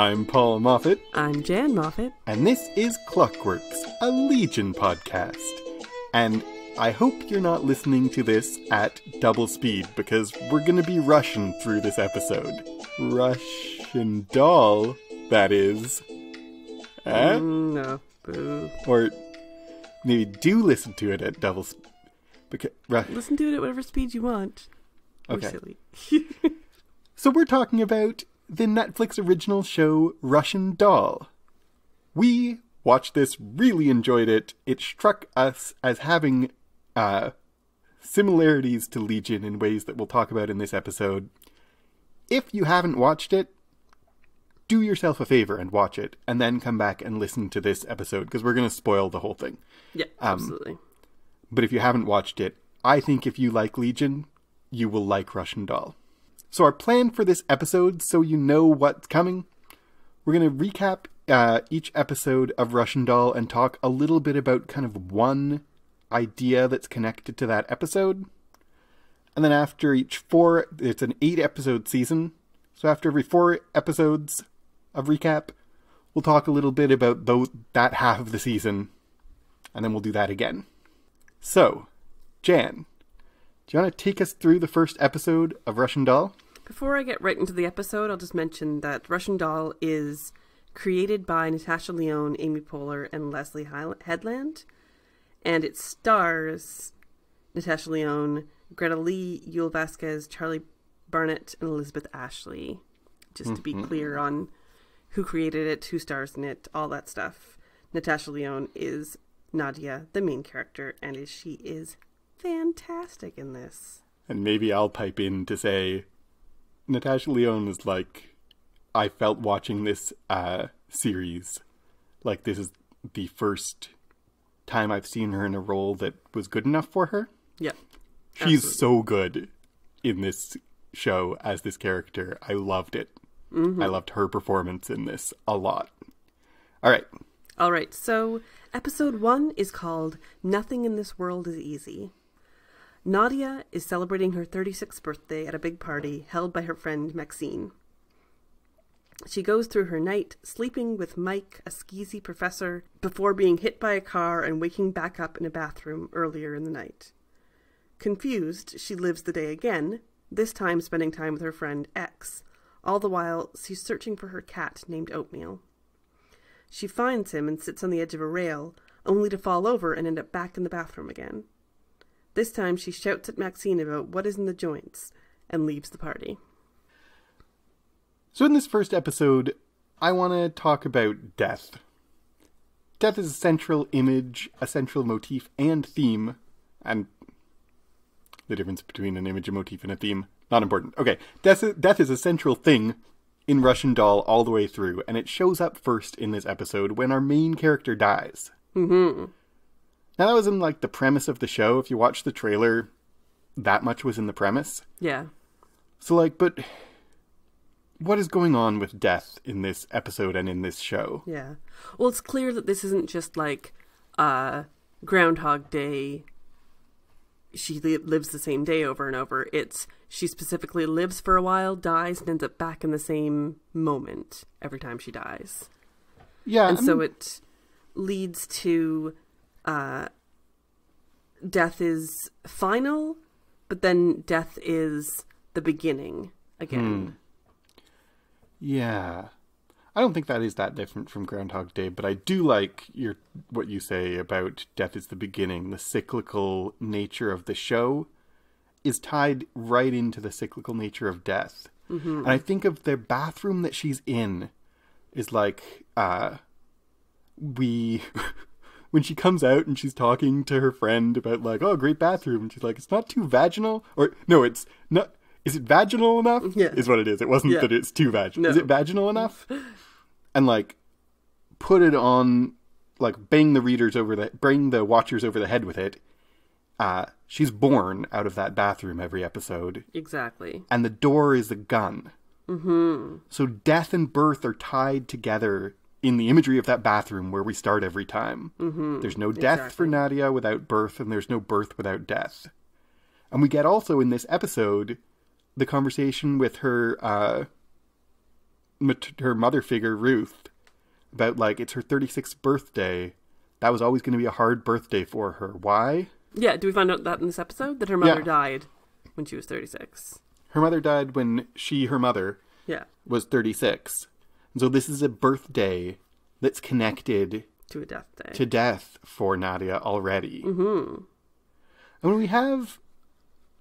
I'm Paul Moffat. I'm Jan Moffat. And this is Clockworks, a Legion podcast. And I hope you're not listening to this at double speed, because we're going to be rushing through this episode. Russian doll, that is. No. Boo. Or maybe do listen to it at double speed. Listen to it at whatever speed you want. Okay. Silly. So we're talking about the Netflix original show Russian Doll. We watched this, really enjoyed it. It struck us as having similarities to Legion in ways that we'll talk about in this episode. If you haven't watched it, do yourself a favor and watch it, and then come back and listen to this episode, because we're going to spoil the whole thing. Yeah, absolutely. But if you haven't watched it, I think if you like Legion, you will like Russian Doll. So our plan for this episode, so you know what's coming, we're going to recap each episode of Russian Doll and talk a little bit about kind of one idea that's connected to that episode. And then after each it's an 8-episode season, so after every 4 episodes of recap, we'll talk a little bit about that half of the season, and then we'll do that again. So, Jan, do you want to take us through the first episode of Russian Doll? Before I get right into the episode, I'll just mention that Russian Doll is created by Natasha Lyonne, Amy Poehler, and Leslie Headland. And it stars Natasha Lyonne, Greta Lee, Yul Vasquez, Charlie Barnett, and Elizabeth Ashley. Just to be clear on who created it, who stars in it, all that stuff. Natasha Lyonne is Nadia, the main character, and she is fantastic in this. And maybe I'll pipe in to say, Natasha Lyonne is like, I felt watching this series, like this is the first time I've seen her in a role that was good enough for her. Yep. She's so good in this show as this character. I loved it. I loved her performance in this a lot. All right, so episode 1 is called Nothing in This World is Easy. Nadia is celebrating her 36th birthday at a big party held by her friend Maxine. She goes through her night sleeping with Mike, a skeezy professor, before being hit by a car and waking back up in a bathroom earlier in the night. Confused, she lives the day again, this time spending time with her friend X, all the while she's searching for her cat named Oatmeal. She finds him and sits on the edge of a rail, only to fall over and end up back in the bathroom again. This time she shouts at Maxine about what is in the joints, and leaves the party. So in this first episode, I want to talk about death. Death is a central image, a central motif and theme, and the difference between an image, a motif, and a theme, not important. Okay, death is a central thing in Russian Doll all the way through, and it shows up first in this episode when our main character dies. Mm-hmm. Now that was in like the premise of the show. If you watch the trailer, that much was in the premise. Yeah. So like, but what is going on with death in this episode and in this show? Yeah. Well, it's clear that this isn't just like Groundhog Day. She lives the same day over and over. It's she specifically lives for a while, dies, and ends up back in the same moment every time she dies. Yeah. And so it leads to death is final, but then death is the beginning again. Yeah. I don't think that is that different from Groundhog Day, but I do like what you say about death is the beginning. The cyclical nature of the show is tied right into the cyclical nature of death. Mm-hmm. And I think of the bathroom that she's in is like, when she comes out and she's talking to her friend about like, oh, great bathroom. And she's like, it's not too vaginal. Or no, it's not. Is it vaginal enough? Yeah. Is what it is. It wasn't that it's too vaginal. No. Is it vaginal enough? And like, put it on, like, bang the watchers over the head with it. She's born out of that bathroom every episode. Exactly. And the door is a gun. Mm-hmm. So death and birth are tied together in the imagery of that bathroom where we start every time. Mm-hmm. There's no death for Nadia without birth, and there's no birth without death. And we get also in this episode the conversation with her her mother figure, Ruth, about, like, it's her 36th birthday. That was always going to be a hard birthday for her. Why? Yeah, do we find out that in this episode? That her mother died when she was 36. Her mother died when her mother, was 36. And so this is a birthday that's connected to a death day. To death for Nadia already. Mm-hmm. And when we have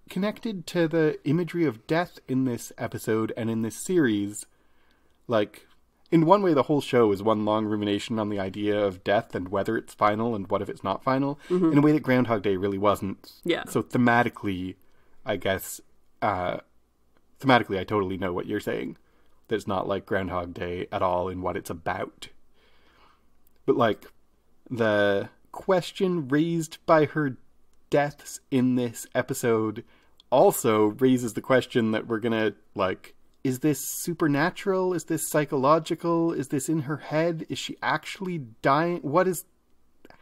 connected to the imagery of death in this episode and in this series, like, in one way the whole show is one long rumination on the idea of death and whether it's final and what if it's not final, in a way that Groundhog Day really wasn't. Yeah. So thematically, I guess, I totally know what you're saying. That it's not like Groundhog Day at all in what it's about. But, like, the question raised by her deaths in this episode also raises the question that we're gonna, like, is this supernatural? Is this psychological? Is this in her head? Is she actually dying? What is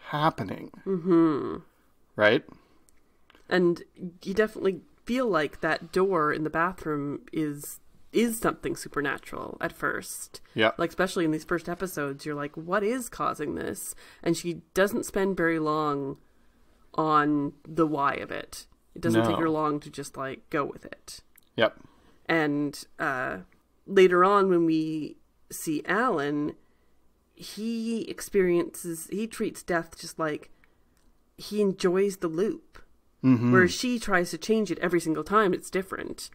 happening? Mm-hmm. Right? And you definitely feel like that door in the bathroom is something supernatural at first. Yeah. Like, especially in these first episodes, you're like, what is causing this? And she doesn't spend very long on the why of it. It doesn't take her long to just, like, go with it. Yep. And later on, when we see Alan, he treats death just like he enjoys the loop. Mm-hmm. Whereas she tries to change it every single time. It's different.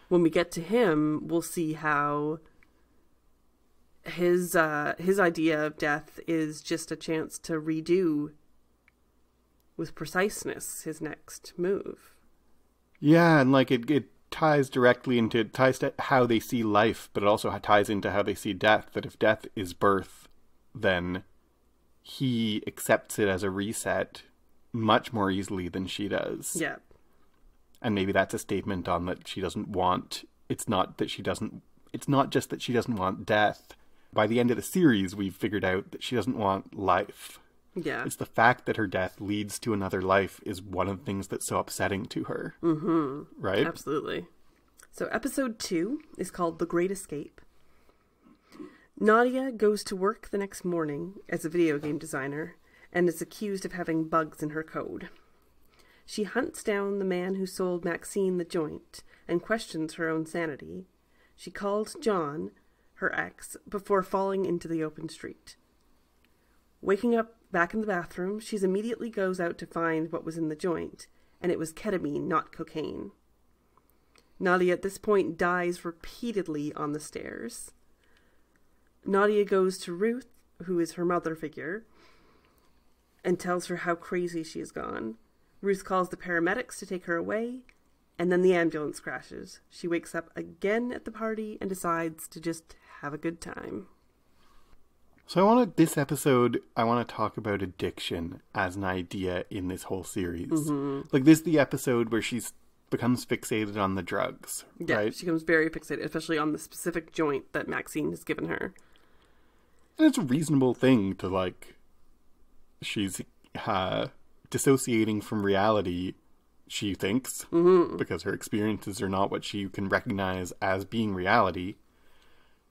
When we get to him, we'll see how his idea of death is just a chance to redo with preciseness his next move. Yeah, and like it ties to how they see life, but it also ties into how they see death. That if death is birth, then he accepts it as a reset much more easily than she does. Yeah. And maybe that's a statement on that she doesn't want, it's not just that she doesn't want death. By the end of the series, we've figured out that she doesn't want life. Yeah. It's the fact that her death leads to another life is one of the things that's so upsetting to her. Mm-hmm. Right? Absolutely. So episode 2 is called The Great Escape. Nadia goes to work the next morning as a video game designer and is accused of having bugs in her code. She hunts down the man who sold Maxine the joint and questions her own sanity. She calls John, her ex, before falling into the open street. Waking up back in the bathroom, she immediately goes out to find what was in the joint, and it was ketamine, not cocaine. Nadia at this point dies repeatedly on the stairs. Nadia goes to Ruth, who is her mother figure, and tells her how crazy she has gone. Ruth calls the paramedics to take her away, and then the ambulance crashes. She wakes up again at the party and decides to just have a good time. So this episode, I want to talk about addiction as an idea in this whole series. Mm-hmm. Like, this is the episode where she becomes fixated on the drugs, yeah, right? She becomes very fixated, especially on the specific joint that Maxine has given her. And it's a reasonable thing to, like, she's dissociating from reality, she thinks, because her experiences are not what she can recognize as being reality.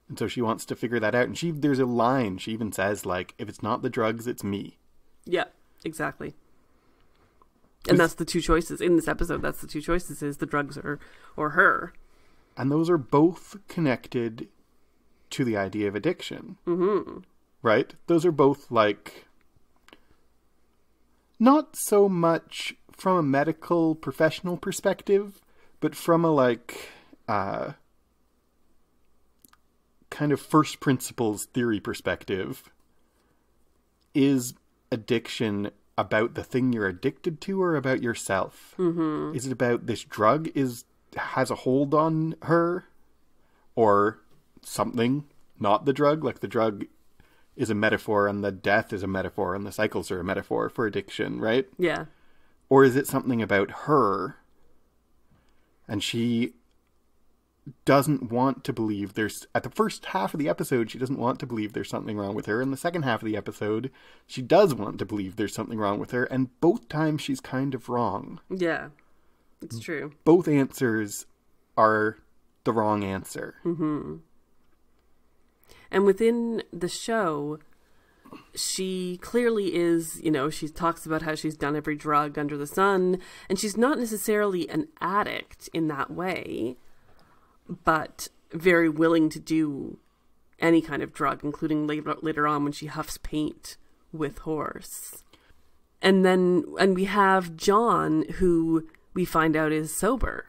And so she wants to figure that out. And there's a line, she even says, like, if it's not the drugs, it's me. Yeah, exactly. And that's the two choices. In this episode, that's the two choices, is the drugs or her. And those are both connected to the idea of addiction. Mm-hmm. Right? Those are both, like, not so much from a medical professional perspective, but from a, like, kind of first principles theory perspective. Is addiction about the thing you're addicted to or about yourself? Mm-hmm. Is it about this drug has a hold on her, or something, not the drug? Like, the drug is a metaphor and the death is a metaphor and the cycles are a metaphor for addiction, right? Yeah. Or is it something about her and she doesn't want to believe at the first half of the episode, she doesn't want to believe there's something wrong with her. In the second half of the episode, she does want to believe there's something wrong with her. And both times she's kind of wrong. Yeah, it's true. Both answers are the wrong answer. Mm-hmm. And within the show, she clearly is, she talks about how she's done every drug under the sun, and she's not necessarily an addict in that way, but very willing to do any kind of drug, including later on when she huffs paint with Horse. And we have John, who we find out is sober.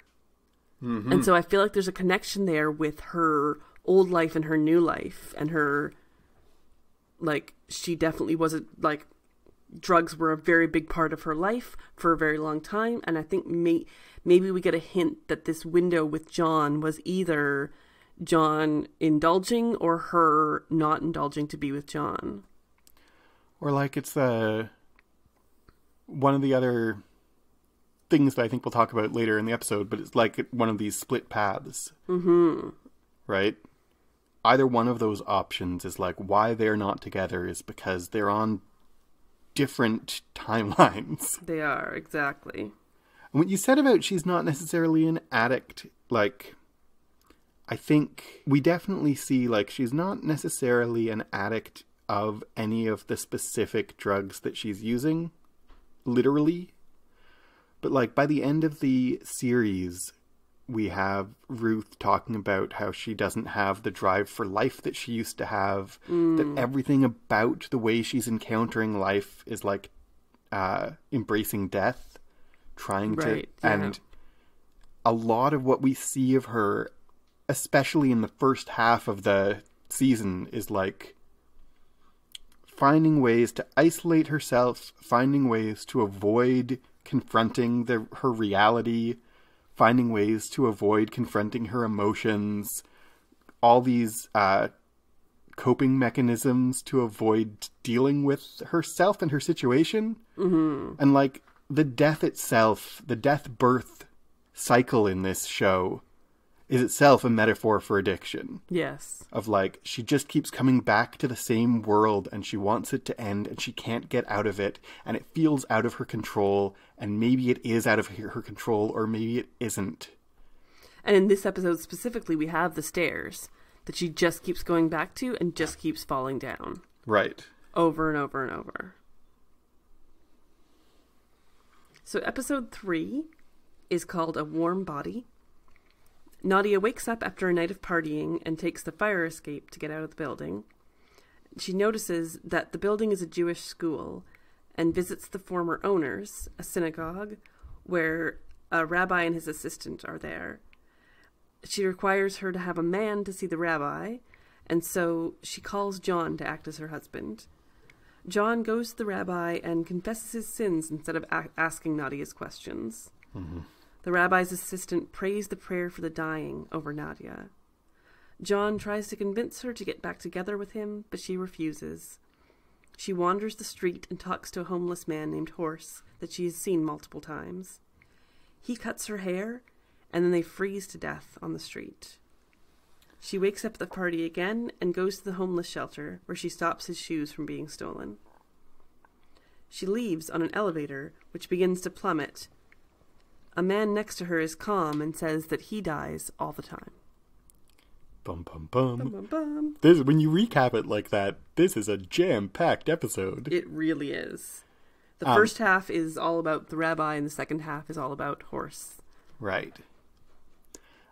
Mm-hmm. And so I feel like there's a connection there with her old life and her new life, and her, like, she definitely wasn't, like, drugs were a very big part of her life for a very long time. And I think maybe we get a hint that this window with John was either John indulging or her not indulging to be with John. Or, like, it's one of the other things that I think we'll talk about later in the episode, but it's like one of these split paths. Mm-hmm. Right? Either one of those options is like why they're not together is because they're on different timelines. They are, exactly. And what you said about she's not necessarily an addict, like, I think we definitely see, like, she's not necessarily an addict of any of the specific drugs that she's using, literally. But, like, by the end of the series, we have Ruth talking about how she doesn't have the drive for life that she used to have, that everything about the way she's encountering life is, like, embracing death, trying to... Right, yeah. And a lot of what we see of her, especially in the first half of the season, is, like, finding ways to isolate herself, finding ways to avoid confronting her reality, finding ways to avoid confronting her emotions, all these coping mechanisms to avoid dealing with herself and her situation. Mm-hmm. And, like, the death itself, the death-birth cycle in this show is itself a metaphor for addiction. Yes. Of, like, she just keeps coming back to the same world and she wants it to end and she can't get out of it and it feels out of her control, and maybe it is out of her control or maybe it isn't. And in this episode specifically, we have the stairs that she just keeps going back to and just keeps falling down. Right. Over and over and over. So episode 3 is called A Warm Body. Nadia wakes up after a night of partying and takes the fire escape to get out of the building. She notices that the building is a Jewish school and visits the former owners, a synagogue, where a rabbi and his assistant are there. She requires her to have a man to see the rabbi, and so she calls John to act as her husband. John goes to the rabbi and confesses his sins instead of asking Nadia's questions. Mm-hmm. The rabbi's assistant prays the prayer for the dying over Nadia. John tries to convince her to get back together with him, but she refuses. She wanders the street and talks to a homeless man named Horse that she has seen multiple times. He cuts her hair, and then they freeze to death on the street. She wakes up at the party again and goes to the homeless shelter, where she stops his shoes from being stolen. She leaves on an elevator, which begins to plummet. A man next to her is calm and says that he dies all the time. Bum, bum, bum. Bum, bum, bum. When you recap it like that, this is a jam-packed episode. It really is. The first half is all about the rabbi, and the second half is all about Horse. Right.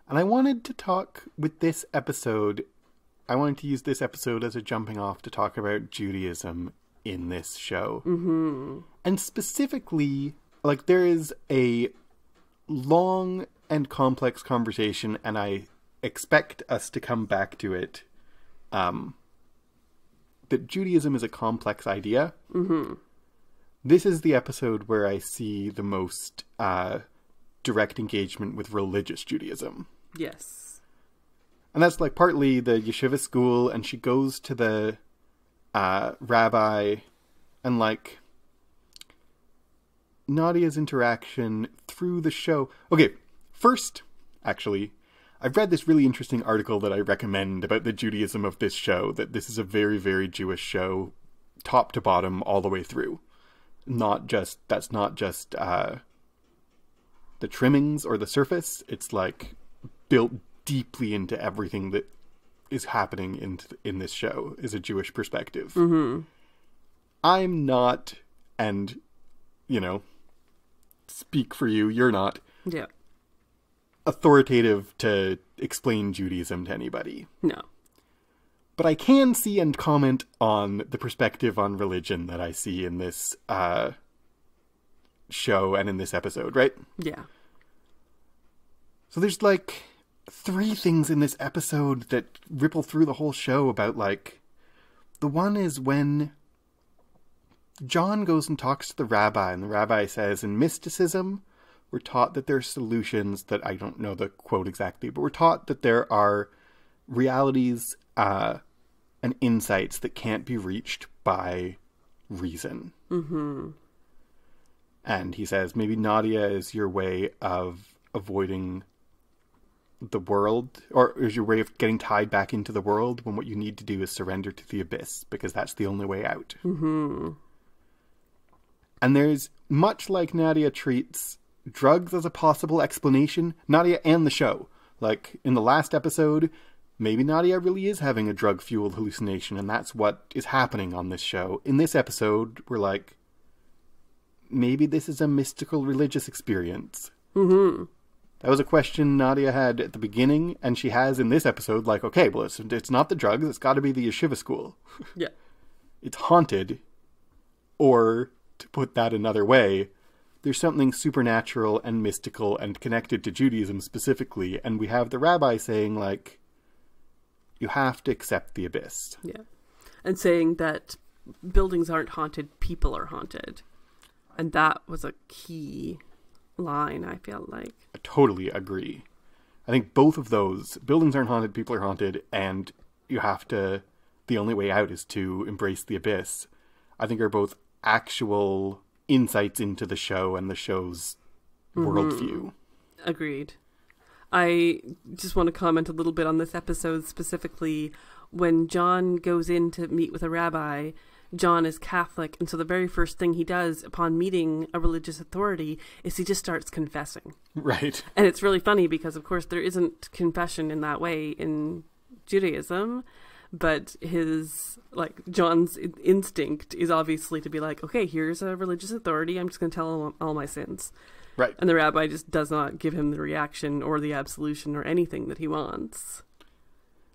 And I wanted to talk with this episode, I wanted to use this episode as a jumping off to talk about Judaism in this show. Mm-hmm. And specifically, like, there is a long and complex conversation, and I expect us to come back to it, that Judaism is a complex idea. Mm-hmm. This is the episode where I see the most direct engagement with religious Judaism. Yes. And that's, like, partly the yeshiva school, and she goes to the rabbi, and, like, Nadia's interaction through the show. Okay, first, actually, I've read this really interesting article that I recommend about the Judaism of this show, that this is a very, very Jewish show, top to bottom, all the way through. That's not just the trimmings or the surface. It's, like, built deeply into everything that is happening in this show is a Jewish perspective. Mm-hmm. I'm not, and, speak for you, you're not. Yeah. Authoritative to explain Judaism to anybody. No. But I can see and comment on the perspective on religion that I see in this show and in this episode, right? Yeah. So there's, 3 things in this episode that ripple through the whole show about, the one is when John goes and talks to the rabbi, and the rabbi says, in mysticism, we're taught that there are solutions that, I don't know the quote exactly, but we're taught that there are realities and insights that can't be reached by reason. Mm-hmm. And he says, maybe Nadia is your way of avoiding the world, or is your way of getting tied back into the world when what you need to do is surrender to the abyss, because that's the only way out. Mm-hmm. And there's, much like Nadia treats drugs as a possible explanation, Nadia and the show. In the last episode, maybe Nadia really is having a drug-fueled hallucination, and that's what is happening on this show. In this episode, we're maybe this is a mystical religious experience. Mm-hmm. That was a question Nadia had at the beginning, and she has in this episode, okay, well, it's not the drugs, it's got to be the yeshiva school. Yeah. It's haunted, or, to put that another way, there's something supernatural and mystical and connected to Judaism specifically, and we have the rabbi saying, you have to accept the abyss. Yeah. And saying that buildings aren't haunted, people are haunted. And that was a key line, I felt like. I totally agree. I think both of those, buildings aren't haunted, people are haunted, and the only way out is to embrace the abyss, I think are both actual insights into the show and the show's worldview. Agreed. I just want to comment a little bit on this episode specifically. When John goes in to meet with a rabbi, John is Catholic, and so the very first thing he does upon meeting a religious authority is he just starts confessing. Right. And it's really funny because, of course, there isn't confession in that way in Judaism, but John's instinct is obviously to be okay, here's a religious authority, I'm just going to tell him all my sins. Right. And the rabbi just does not give him the reaction or the absolution or anything that he wants.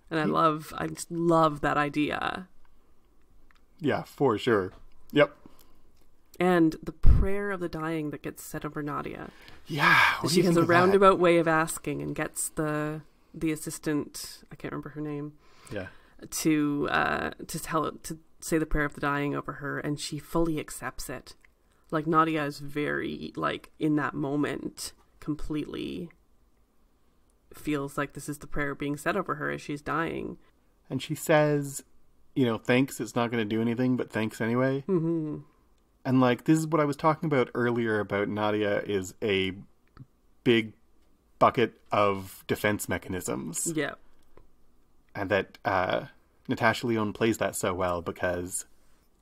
And I just love that idea. Yeah, for sure. Yep. And the prayer of the dying that gets said over Nadia. Yeah. She has a roundabout way of asking and gets the assistant, I can't remember her name. Yeah. To say the prayer of the dying over her, and she fully accepts it. Nadia is very, in that moment, completely feels like this is the prayer being said over her as she's dying. And she says, thanks, it's not going to do anything, but thanks anyway. Mm-hmm. And, this is what I was talking about earlier about Nadia is a big bucket of defense mechanisms. Yeah. And that Natasha Lyonne plays that so well because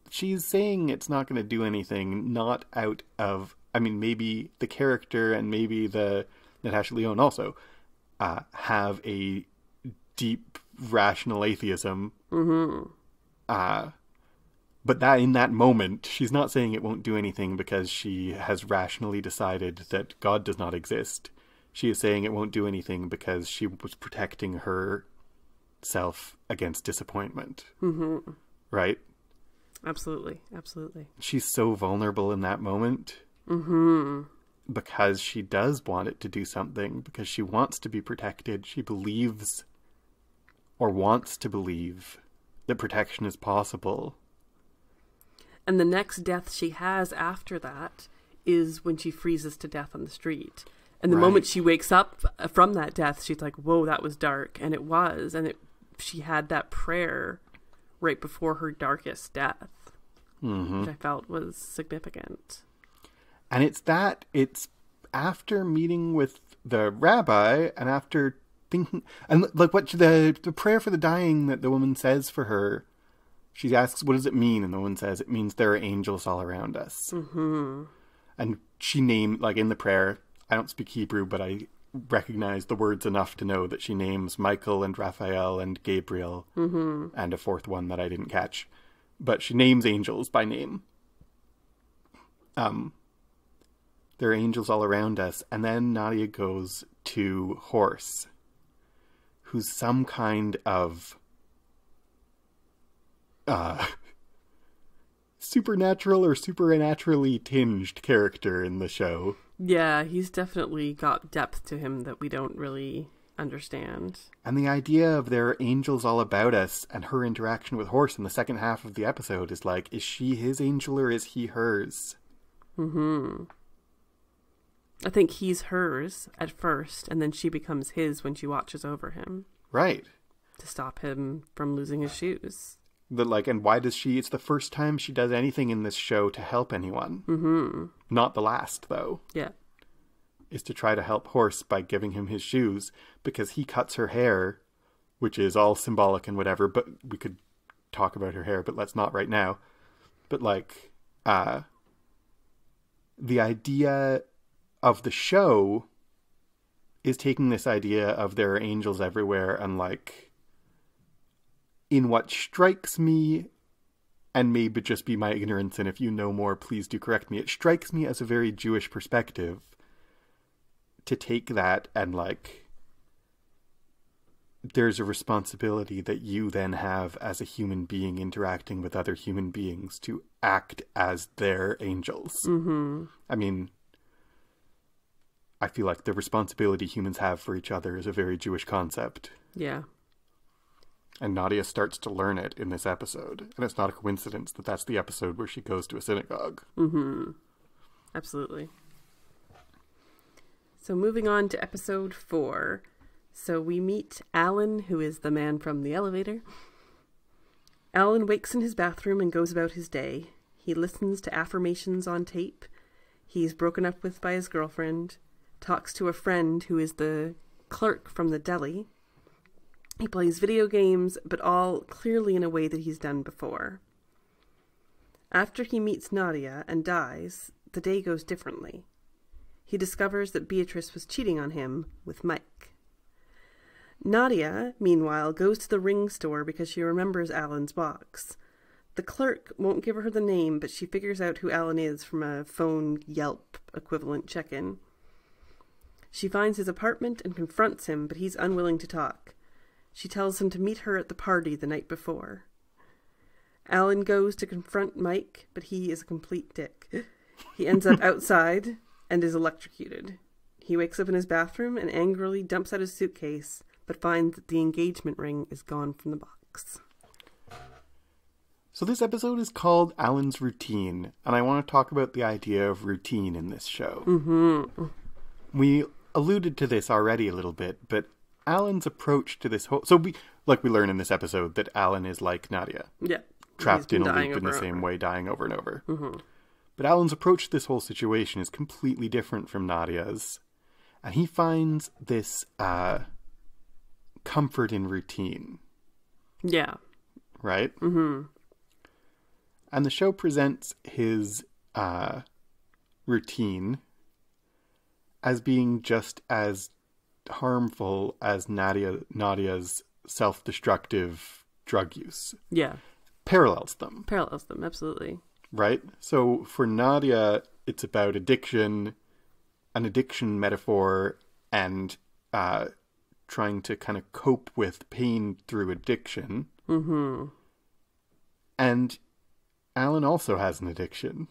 she's saying it's not going to do anything, not out of, maybe the character and maybe the Natasha Lyonne also have a deep rational atheism. Mm-hmm. But that in that moment, she's not saying it won't do anything because she has rationally decided that God does not exist. She is saying it won't do anything because she was protecting herself against disappointment. Mm-hmm. Right? Absolutely. Absolutely. She's so vulnerable in that moment. Mm-hmm. Because she does want it to do something. Because she wants to be protected. She believes or wants to believe that protection is possible. And the next death she has after that is when she freezes to death on the street. And the moment she wakes up from that death, she's like, whoa, that was dark. And it was. And she had that prayer right before her darkest death, which I felt was significant. And it's after meeting with the rabbi and after thinking, and what the prayer for the dying that the woman says for her, she asks, what does it mean? And the woman says, it means there are angels all around us. Mm-hmm. And she named, in the prayer, I don't speak Hebrew, but recognize the words enough to know that she names Michael and Raphael and Gabriel and a fourth one that I didn't catch. But she names angels by name. There are angels all around us. And then Nadia goes to Horse, who's some kind of supernatural or supernaturally tinged character in the show. Yeah, he's definitely got depth to him that we don't really understand. And the idea of there are angels all about us and her interaction with Horse in the second half of the episode is like, is she his angel or is he hers? I think he's hers at first, and then she becomes his when she watches over him. Right. To stop him from losing his shoes. And why does she... It's the first time she does anything in this show to help anyone. Not the last, though. Yeah. Is to try to help Horse by giving him his shoes, because he cuts her hair, which is all symbolic and whatever, but we could talk about her hair, but let's not right now. But, the idea of the show is taking this idea of there are angels everywhere and, in what strikes me, and maybe just be my ignorance, and if you know more, please do correct me, it strikes me as a very Jewish perspective to take that and, there's a responsibility that you then have as a human being interacting with other human beings to act as their angels. I mean, I feel like the responsibility humans have for each other is a very Jewish concept. Yeah. And Nadia starts to learn it in this episode. And it's not a coincidence that that's the episode where she goes to a synagogue. Absolutely. So moving on to episode 4. So we meet Alan, who is the man from the elevator. Alan wakes in his bathroom and goes about his day. He listens to affirmations on tape. He's broken up with by his girlfriend. Talks to a friend who is the clerk from the deli. He plays video games, but all clearly in a way that he's done before. After he meets Nadia and dies, the day goes differently. He discovers that Beatrice was cheating on him with Mike. Nadia, meanwhile, goes to the ring store because she remembers Alan's box. The clerk won't give her the name, but she figures out who Alan is from a phone Yelp equivalent check-in. She finds his apartment and confronts him, but he's unwilling to talk. She tells him to meet her at the party the night before. Alan goes to confront Mike, but he is a complete dick. He ends up outside and is electrocuted. He wakes up in his bathroom and angrily dumps out his suitcase, but finds that the engagement ring is gone from the box. So this episode is called Alan's Routine, and I want to talk about the idea of routine in this show. We alluded to this already a little bit, but Alan's approach to this whole... So we learn in this episode that Alan is like Nadia. Yeah. Trapped in a loop in the same way, dying over and over. But Alan's approach to this whole situation is completely different from Nadia's. And he finds this comfort in routine. Yeah. Right? And the show presents his routine as being just as harmful as Nadia's self-destructive drug use. Yeah. Parallels them, absolutely. Right? So for Nadia, it's about addiction, an addiction metaphor, and trying to kind of cope with pain through addiction. And Alan also has an addiction.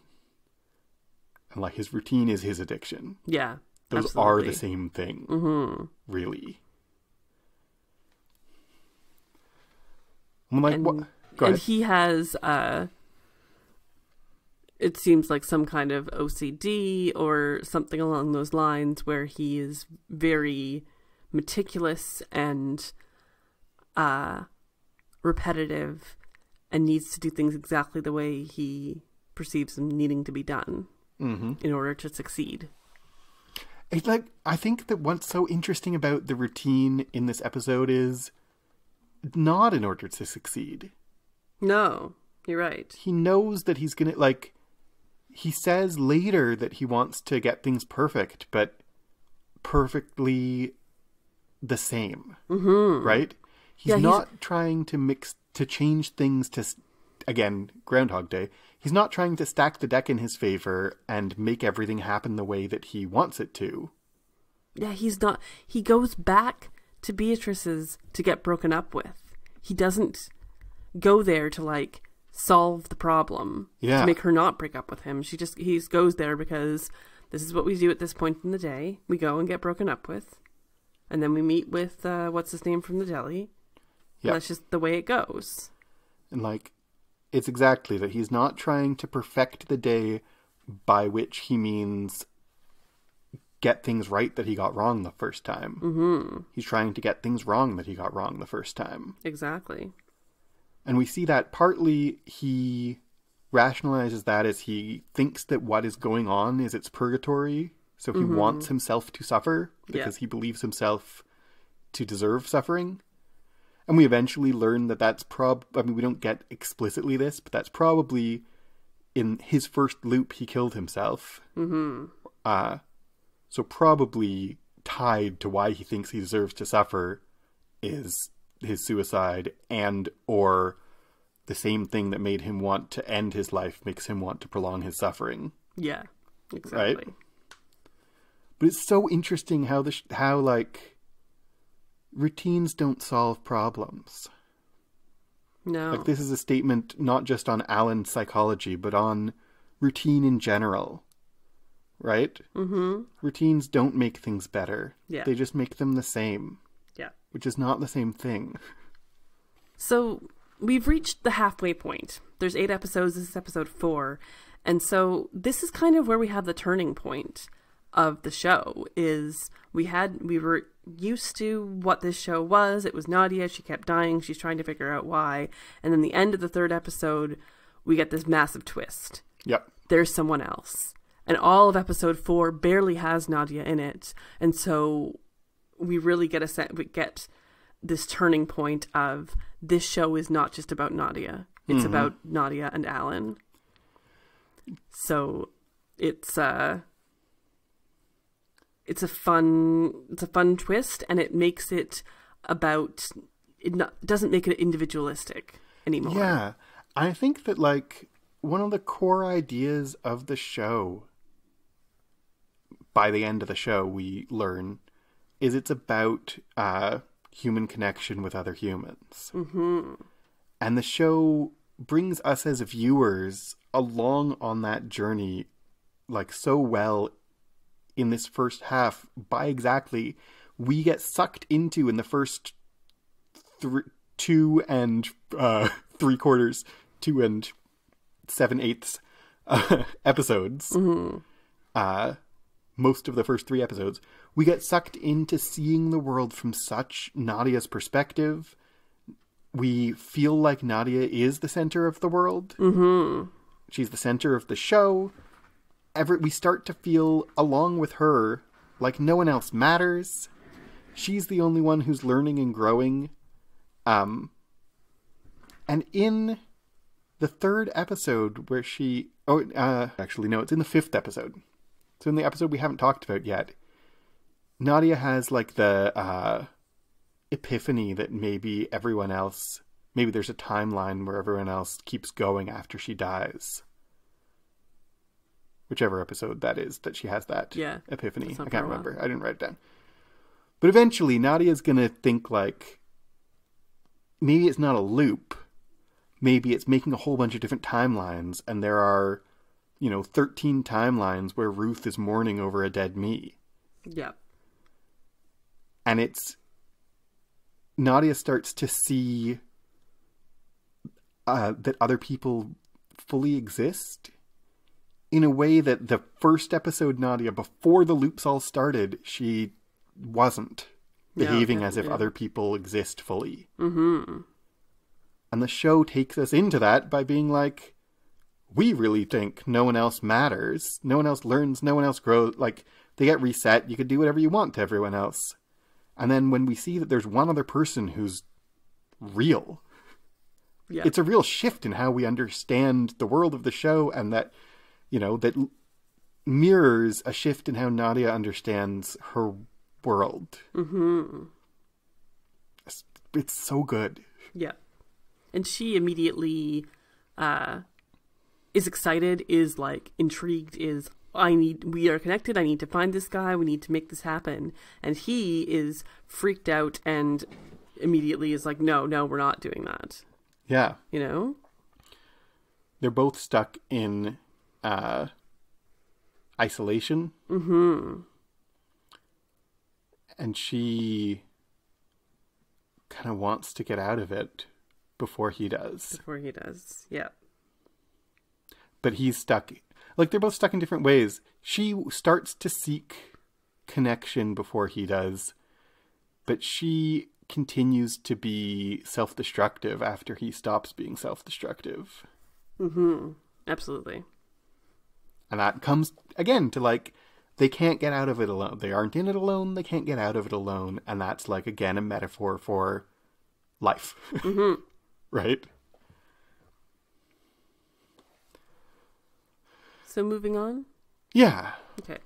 And his routine is his addiction. Yeah. Those absolutely. are the same thing. Really. I'm like, what? Go ahead. And he has, it seems like some kind of OCD or something along those lines where he is very meticulous and repetitive and needs to do things exactly the way he perceives them needing to be done in order to succeed. It's I think that what's so interesting about the routine in this episode is not in order to succeed. No, you're right. He knows that he's going to, he says later that he wants to get things perfect, but perfectly the same, right? He's not trying to change things again, Groundhog Day. He's not trying to stack the deck in his favor and make everything happen the way that he wants it to. Yeah, he's not. He goes back to Beatrice's to get broken up with. He doesn't go there to, like, solve the problem, to make her not break up with him. He goes there because this is what we do at this point in the day. We go and get broken up with, and then we meet with what's his name from the deli. Yeah, that's just the way it goes. And, like, it's exactly that. He's not trying to perfect the day, by which he means get things right that he got wrong the first time. Mm-hmm. He's trying to get things wrong that he got wrong the first time. Exactly. And we see that partly he rationalizes that as he thinks that what is going on is its purgatory. So he wants himself to suffer because he believes himself to deserve suffering. And we eventually learn that that's we don't get explicitly this, but that's probably in his first loop he killed himself. Mm-hmm. So probably tied to why he thinks he deserves to suffer is his suicide, and or the same thing that made him want to end his life makes him want to prolong his suffering. Yeah, exactly. Right? But it's so interesting how like routines don't solve problems. No. Like, this is a statement not just on Alan's psychology, but on routine in general. Right? Mm-hmm. Routines don't make things better. Yeah. They just make them the same. Yeah. Which is not the same thing. So we've reached the halfway point. There's 8 episodes. This is episode 4. And so this is kind of where we have the turning point of the show. Is we were used to what this show was. It was Nadia. She kept dying. She's trying to figure out why. And then the end of the 3rd episode, we get this massive twist. Yep. There's someone else. And all of episode 4 barely has Nadia in it. And so we really get this turning point of this show is not just about Nadia. It's about Nadia and Alan. So it's a fun twist, and it makes it about doesn't make it individualistic anymore. Yeah. I think that, like, one of the core ideas of the show, by the end of the show, we learn, is it's about human connection with other humans. Mm-hmm. And the show brings us as viewers along on that journey, like, so well in this first half. By exactly, we get sucked into, in the first 2 and 3/4, 2 and 7/8 episodes. Mm-hmm. Most of the first 3 episodes, we get sucked into seeing the world from such Nadia's perspective. We feel like Nadia is the center of the world. Mm-hmm. She's the center of the show. We start to feel, along with her, like no one else matters. She's the only one who's learning and growing. And in the 3rd episode where actually, no, it's in the 5th episode. So in the episode we haven't talked about yet, Nadia has, like, the epiphany that maybe there's a timeline where everyone else keeps going after she dies. Whichever episode that is that she has that epiphany. I can't remember. I didn't write it down. But eventually Nadia's going to think, like, maybe it's not a loop. Maybe it's making a whole bunch of different timelines, and there are, 13 timelines where Ruth is mourning over a dead me. Yeah. And Nadia starts to see that other people fully exist in a way that the first episode Nadia, before the loops all started, she wasn't behaving as if other people exist fully. Mm-hmm. And the show takes us into that by being like, we really think no one else matters. No one else learns. No one else grows. Like, they get reset. You could do whatever you want to everyone else. And then when we see that there's one other person who's real, it's a real shift in how we understand the world of the show, and that, that mirrors a shift in how Nadia understands her world. Mm-hmm. It's so good. Yeah. And she immediately is excited, is like intrigued, is we are connected, I need to find this guy, we need to make this happen. And he is freaked out and immediately is like, no, we're not doing that. Yeah. You know? They're both stuck in isolation. Mm-hmm. And she kind of wants to get out of it before he does. Yeah. But he's stuck. Like, they're both stuck in different ways. She starts to seek connection before he does, but she continues to be self-destructive after he stops being self-destructive. Mm-hmm. Absolutely. And that comes, again, to, like, they can't get out of it alone. They aren't in it alone. They can't get out of it alone. And that's, like, again, a metaphor for life. Mm-hmm. Right? So moving on? Yeah. Okay.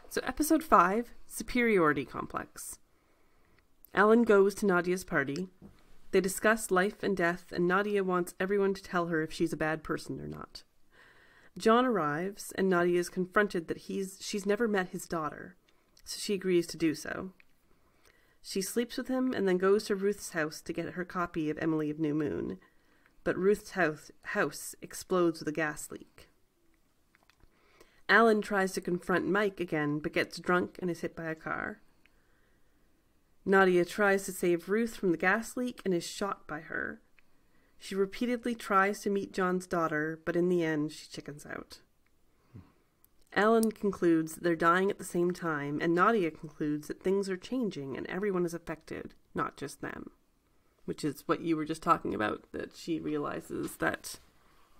So episode 5, Superiority Complex. Alan goes to Nadia's party. They discuss life and death, and Nadia wants everyone to tell her if she's a bad person or not. John arrives, and Nadia is confronted that she's never met his daughter, so she agrees to do so. She sleeps with him and then goes to Ruth's house to get her copy of Emily of New Moon, but Ruth's house explodes with a gas leak. Alan tries to confront Mike again, but gets drunk and is hit by a car. Nadia tries to save Ruth from the gas leak and is shot by her. She repeatedly tries to meet John's daughter, but in the end, she chickens out. Alan concludes that they're dying at the same time, and Nadia concludes that things are changing and everyone is affected, not just them. Which is what you were just talking about, that she realizes that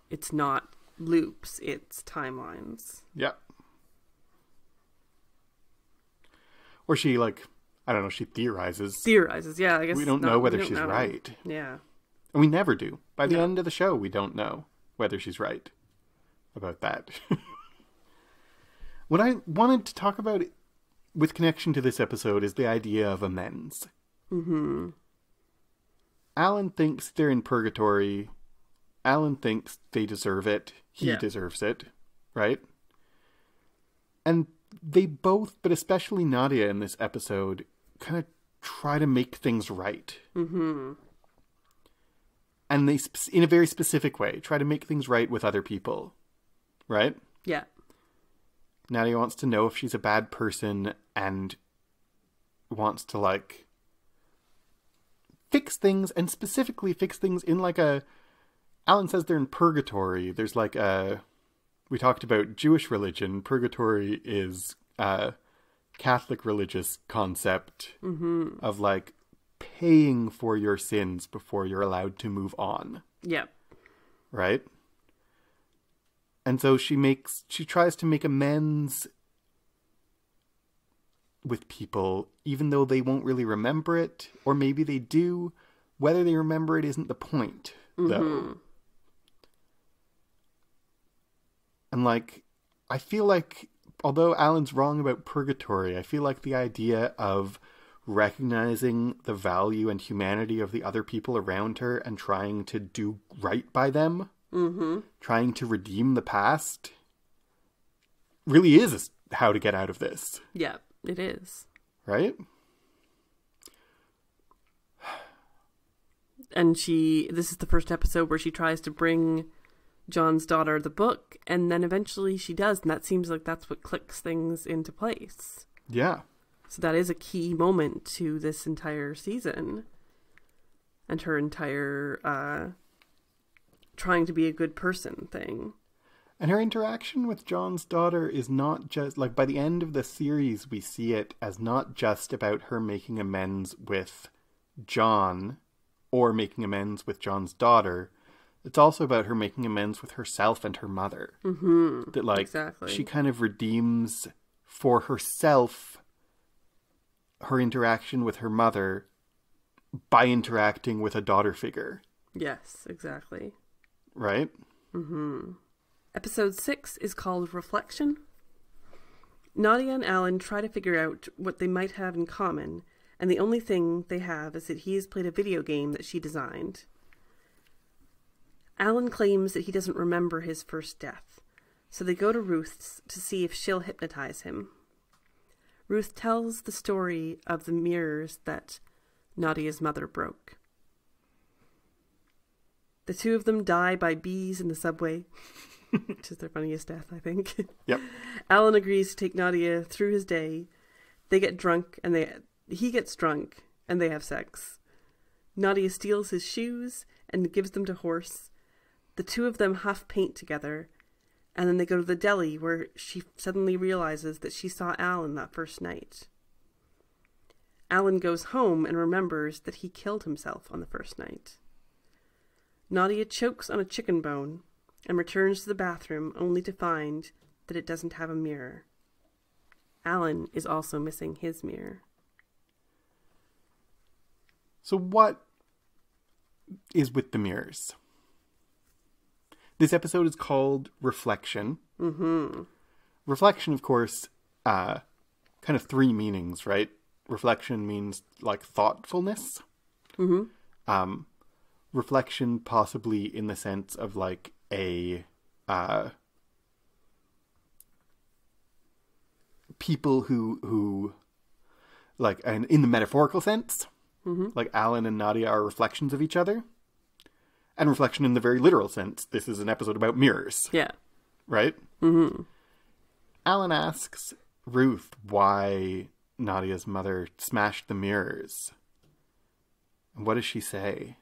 it's not loops, it's timelines. Yeah. Or she, like, I don't know, she theorizes. Yeah, I guess. We don't know whether she's right. Yeah. And we never do. By the end of the show, we don't know whether she's right about that. What I wanted to talk about with connection to this episode is the idea of amends. Mm-hmm. Alan thinks they're in purgatory. Alan thinks they deserve it. He deserves it. Right? And they both, but especially Nadia in this episode, kind of try to make things right. Mm-hmm. And they, in a very specific way, try to make things right with other people. Right? Yeah. Nadia wants to know if she's a bad person and wants to, like, fix things, and specifically fix things in, like, a... Alan says they're in purgatory. There's, like, a... We talked about Jewish religion. Purgatory is a Catholic religious concept of, like, paying for your sins before you're allowed to move on. Yep. Right? And so she tries to make amends with people, even though they won't really remember it, or maybe they do. Whether they remember it isn't the point, though. And, like, I feel like, although Alan's wrong about purgatory, I feel like the idea of recognizing the value and humanity of the other people around her and trying to do right by them, trying to redeem the past, really is how to get out of this. Yeah, it is. Right? And this is the first episode where she tries to bring John's daughter the book, and then eventually she does, and that seems like that's what clicks things into place. Yeah. So that is a key moment to this entire season. And her entire trying to be a good person thing. And her interaction with John's daughter is not just, like, by the end of the series, we see it as not just about her making amends with John or making amends with John's daughter. It's also about her making amends with herself and her mother. Mm-hmm. That, like, exactly. She kind of redeems for herself her interaction with her mother by interacting with a daughter figure. Yes, exactly. Right? Mm-hmm. Episode 6 is called Reflection. Nadia and Alan try to figure out what they might have in common, and the only thing they have is that he has played a video game that she designed. Alan claims that he doesn't remember his first death, so they go to Ruth's to see if she'll hypnotize him. Ruth tells the story of the mirrors that Nadia's mother broke. The two of them die by bees in the subway, which is their funniest death, I think. Yep. Alan agrees to take Nadia through his day. They get drunk, and he gets drunk, and they have sex. Nadia steals his shoes and gives them to Horse. The two of them huff paint together, and then they go to the deli where she suddenly realizes that she saw Alan that first night. Alan goes home and remembers that he killed himself on the first night. Nadia chokes on a chicken bone and returns to the bathroom only to find that it doesn't have a mirror. Alan is also missing his mirror. So what is with the mirrors? This episode is called Reflection. Mm-hmm. Reflection, of course, kind of three meanings, right? Reflection means like thoughtfulness. Mm-hmm. Reflection possibly in the sense of like a people who like, and in the metaphorical sense, like Alan and Nadia are reflections of each other. And reflection in the very literal sense. This is an episode about mirrors. Yeah. Right? Mm-hmm. Alan asks Ruth why Nadia's mother smashed the mirrors. And what does she say?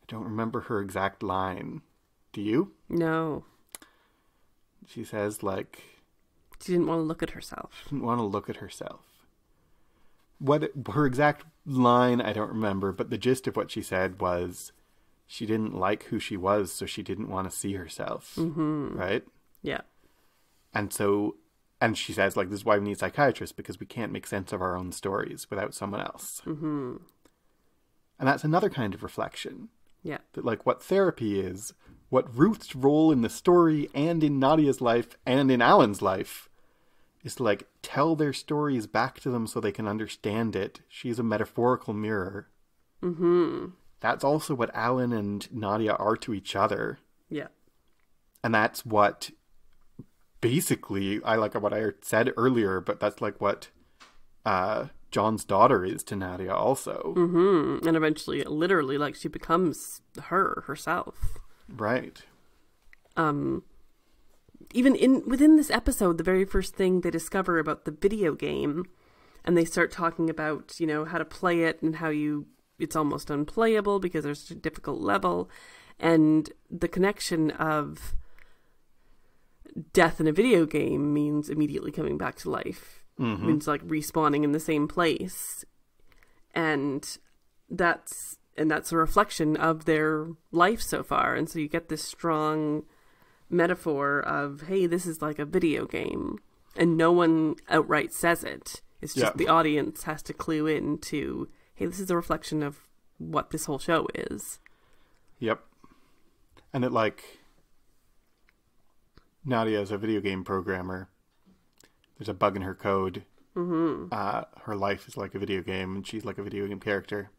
I don't remember her exact line. Do you? No. She says, like... She didn't want to look at herself. She didn't want to look at herself. What her exact line, I don't remember, but the gist of what she said was she didn't like who she was, so she didn't want to see herself. Mm-hmm. Right? Yeah. And so, and she says, like, this is why we need psychiatrists, because we can't make sense of our own stories without someone else. Mm-hmm. And that's another kind of reflection. Yeah. That, like, what therapy is, what Ruth's role in the story and in Nadia's life and in Alan's life is to, like, tell their stories back to them so they can understand it. She's a metaphorical mirror. Mm-hmm. That's also what Alan and Nadia are to each other. Yeah. And that's what, basically, I like what I said earlier, but that's like what John's daughter is to Nadia also. Mm-hmm. And eventually, literally, like, she becomes herself. Right. Even within this episode, the very first thing they discover about the video game, and they start talking about, you know, how to play it and how it's almost unplayable because there's a difficult level, and the connection of death in a video game means immediately coming back to life. Mm-hmm. Means like respawning in the same place, and that's a reflection of their life so far. And so you get this strong metaphor of, hey, this is like a video game, and no one outright says it. It's just the audience has to clue in to, hey, this is a reflection of what this whole show is. Yep. And it, like, Nadia is a video game programmer. There's a bug in her code. Mm-hmm. Her life is like a video game, and she's like a video game character.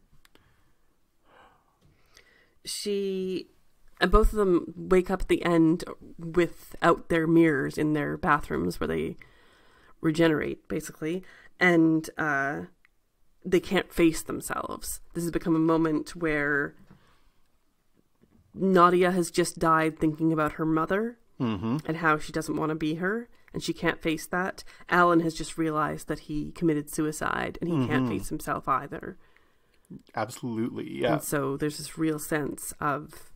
And both of them wake up at the end without their mirrors in their bathrooms where they regenerate, basically. And they can't face themselves. This has become a moment where Nadia has just died thinking about her mother and how she doesn't want to be her, and she can't face that. Alan has just realized that he committed suicide, and he can't face himself either. Absolutely, yeah. And so there's this real sense of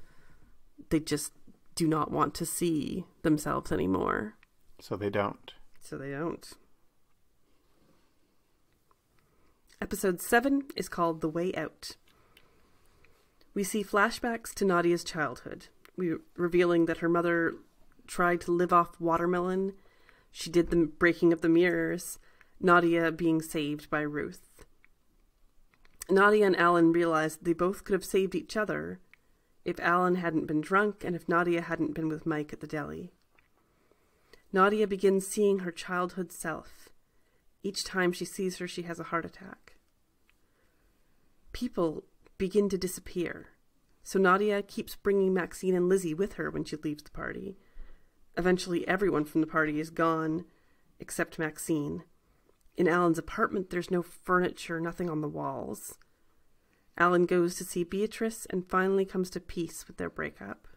they just do not want to see themselves anymore. So they don't. Episode 7 is called The Way Out. We see flashbacks to Nadia's childhood, revealing that her mother tried to live off watermelon. She did the breaking of the mirrors, Nadia being saved by Ruth. Nadia and Alan realized they both could have saved each other if Alan hadn't been drunk and if Nadia hadn't been with Mike at the deli. Nadia begins seeing her childhood self. Each time she sees her, she has a heart attack. People begin to disappear. So Nadia keeps bringing Maxine and Lizzie with her when she leaves the party. Eventually, everyone from the party is gone, except Maxine. In Alan's apartment, there's no furniture, nothing on the walls. Alan goes to see Beatrice and finally comes to peace with their breakup.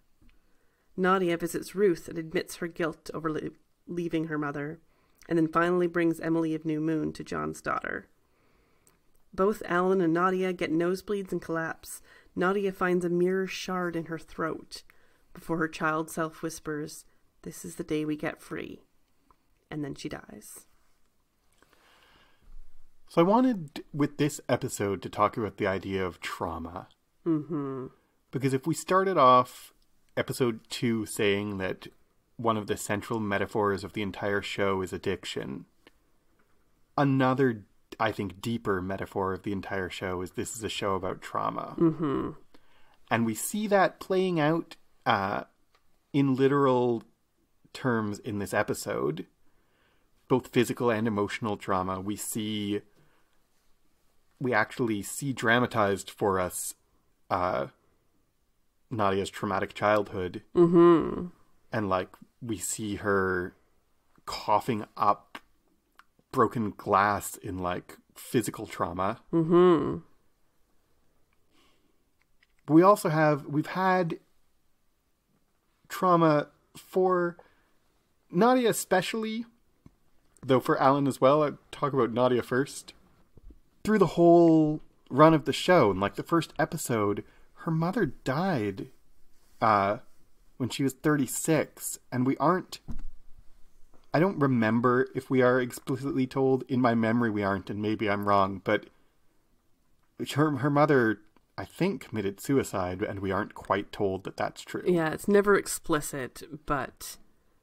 Nadia visits Ruth and admits her guilt over leaving her mother, and then finally brings Emily of New Moon to John's daughter. Both Alan and Nadia get nosebleeds and collapse. Nadia finds a mirror shard in her throat before her child self whispers, "This is the day we get free." And then she dies. So I wanted, with this episode, to talk about the idea of trauma. Mm-hmm. Because if we started off episode 2 saying that one of the central metaphors of the entire show is addiction, another, I think, deeper metaphor of the entire show is this is a show about trauma. Mm-hmm. And we see that playing out in literal terms in this episode, both physical and emotional trauma. We actually see dramatized for us Nadia's traumatic childhood. Mm-hmm. And, like, we see her coughing up broken glass in, like, physical trauma. Mm-hmm. We've had trauma for Nadia especially, though for Alan as well. I'd talk about Nadia first. Through the whole run of the show, in like the first episode, her mother died when she was 36, and I don't remember if we are explicitly told. In my memory we aren't, and maybe I'm wrong, but her mother, I think, committed suicide, and we aren't quite told that that's true. Yeah, it's never explicit, but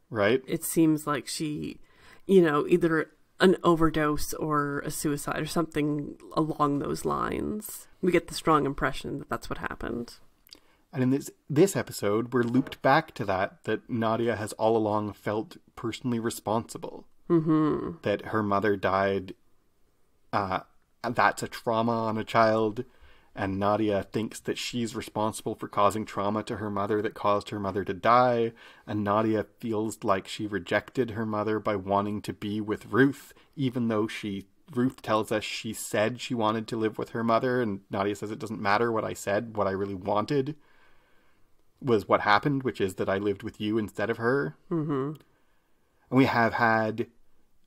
right? It seems like she, either an overdose or a suicide or something along those lines. We get the strong impression that that's what happened. And in this episode, we're looped back to that Nadia has all along felt personally responsible. Mm-hmm. That her mother died, that's a trauma on a child, and Nadia thinks that she's responsible for causing trauma to her mother that caused her mother to die, and Nadia feels like she rejected her mother by wanting to be with Ruth, even though Ruth tells us she said she wanted to live with her mother, and Nadia says it doesn't matter what I said, what I really wanted was what happened, which is that I lived with you instead of her. Mm-hmm. And we have had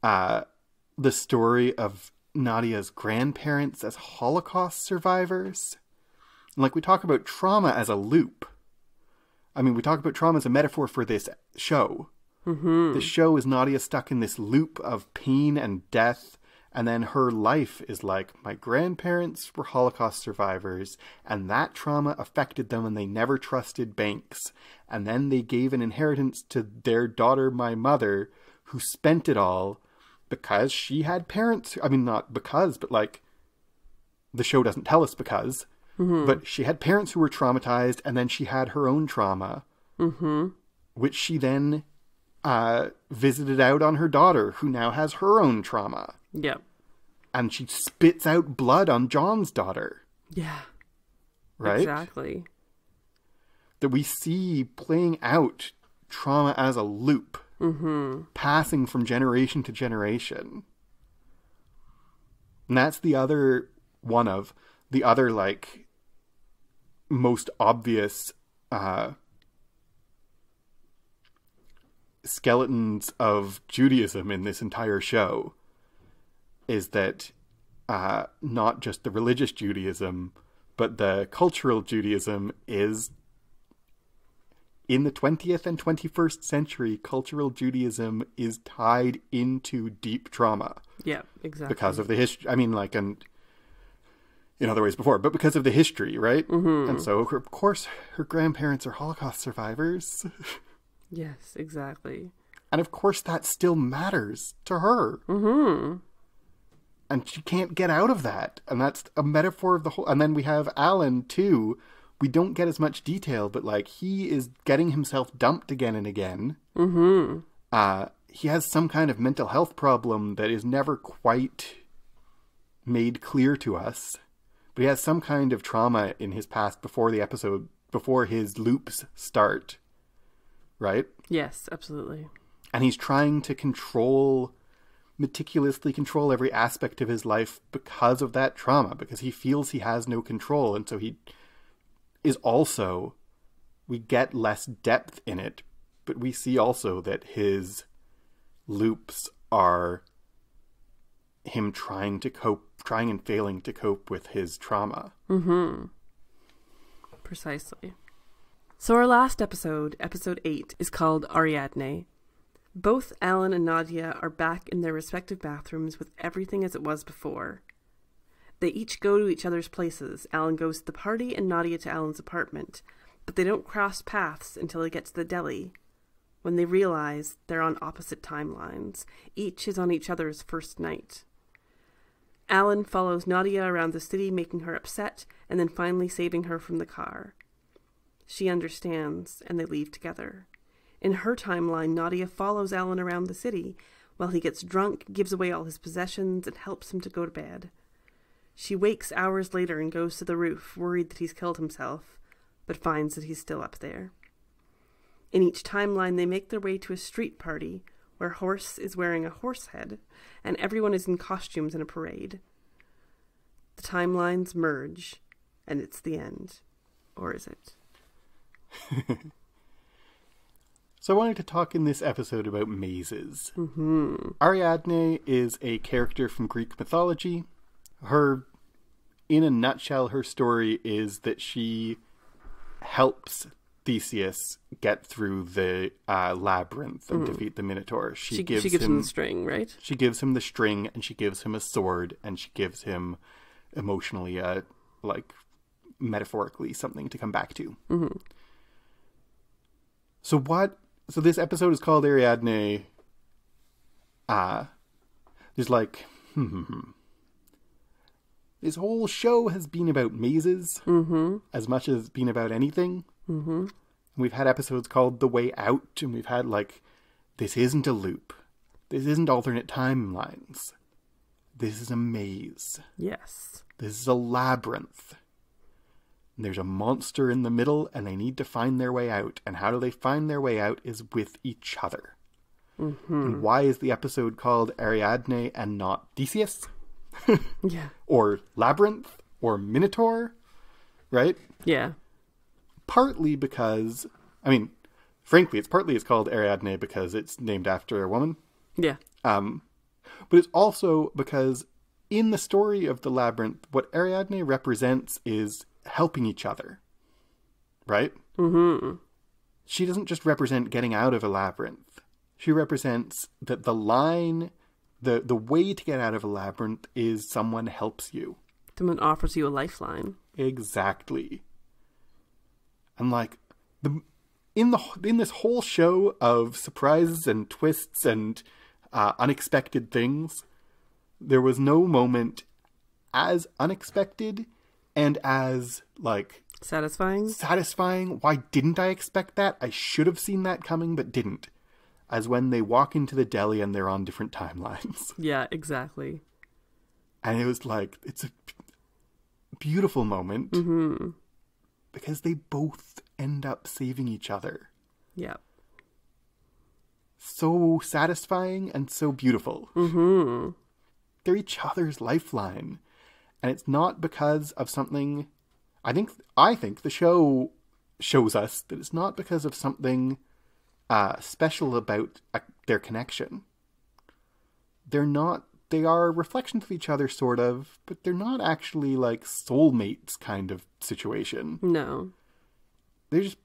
the story of Nadia's grandparents as Holocaust survivors. And like, we talk about trauma as a loop. I mean, we talk about trauma as a metaphor for this show. Mm-hmm. The show is Nadia stuck in this loop of pain and death, and then her life is like, my grandparents were Holocaust survivors, and that trauma affected them, and they never trusted banks. And then they gave an inheritance to their daughter, my mother, who spent it all because she had parents. I mean, not because, but like, the show doesn't tell us because. Mm-hmm. But she had parents who were traumatized, and then she had her own trauma, mm-hmm. which she then visited out on her daughter, who now has her own trauma. Yep. And she spits out blood on John's daughter. Yeah. Right? Exactly. That we see playing out trauma as a loop. Mm-hmm. Passing from generation to generation. And that's the other one of the other, like, most obvious skeletons of Judaism in this entire show, is that not just the religious Judaism, but the cultural Judaism is, in the 20th and 21st century, cultural Judaism is tied into deep trauma. Yeah, exactly. Because of the history. I mean, like, and in other ways before, but because of the history, right? Mm-hmm. And so, of course, her grandparents are Holocaust survivors. Yes, exactly. And of course that still matters to her. Mm-hmm. And she can't get out of that. And that's a metaphor of the whole. And then we have Alan, too. We don't get as much detail, but, like, he is getting himself dumped again and again. Mm-hmm. he has some kind of mental health problem that is never quite made clear to us. But he has some kind of trauma in his past before his loops start. Right? Yes, absolutely. And he's trying to meticulously control every aspect of his life because of that trauma, because he feels he has no control. And so he is also, we get less depth in it, but we see also that his loops are him trying and failing to cope with his trauma. Mm-hmm. Precisely. So our last episode, episode 8, is called Ariadne. Both Alan and Nadia are back in their respective bathrooms with everything as it was before. They each go to each other's places. Alan goes to the party and Nadia to Alan's apartment, but they don't cross paths until they get to the deli, when they realize they're on opposite timelines. Each is on each other's first night. Alan follows Nadia around the city, making her upset, and then finally saving her from the car. She understands, and they leave together. In her timeline, Nadia follows Alan around the city while he gets drunk, gives away all his possessions, and helps him to go to bed. She wakes hours later and goes to the roof, worried that he's killed himself, but finds that he's still up there. In each timeline, they make their way to a street party where Horse is wearing a horse head, and everyone is in costumes in a parade. The timelines merge, and it's the end. Or is it? So I wanted to talk in this episode about mazes. Mm-hmm. Ariadne is a character from Greek mythology. In a nutshell, her story is that she helps Theseus get through the labyrinth and defeat the Minotaur. She gives him the string, right? She gives him the string, and she gives him a sword, and she gives him emotionally, metaphorically, something to come back to. Mm-hmm. So this episode is called Ariadne. There's this whole show has been about mazes, as much as it's been about anything. Mm-hmm. We've had episodes called The Way Out, and we've had this isn't a loop. This isn't alternate timelines. This is a maze. Yes. This is a labyrinth. And there's a monster in the middle, and they need to find their way out. And how do they find their way out is with each other. Mm-hmm. And why is the episode called Ariadne and not Theseus? Yeah. Or Labyrinth? Or Minotaur? Right? Yeah. Partly because, frankly, it's called Ariadne because it's named after a woman. Yeah. But it's also because in the story of the Labyrinth, what Ariadne represents is helping each other. Right? Mm-hmm. She doesn't just represent getting out of a labyrinth. She represents that the way to get out of a labyrinth is someone helps you. Someone offers you a lifeline. Exactly. And in this whole show of surprises and twists and unexpected things, there was no moment as unexpected and as satisfying. Why didn't I expect that? I should have seen that coming, but didn't. As when they walk into the deli and they're on different timelines. Yeah, exactly. And it was it's a beautiful moment. Mm-hmm. Because they both end up saving each other. Yeah. So satisfying and so beautiful. Mm-hmm. They're each other's lifeline. And it's not because of something... I think the show shows us that it's not because of something special about their connection. They are reflections of each other, sort of, but they're not actually soulmates kind of situation. No. They're just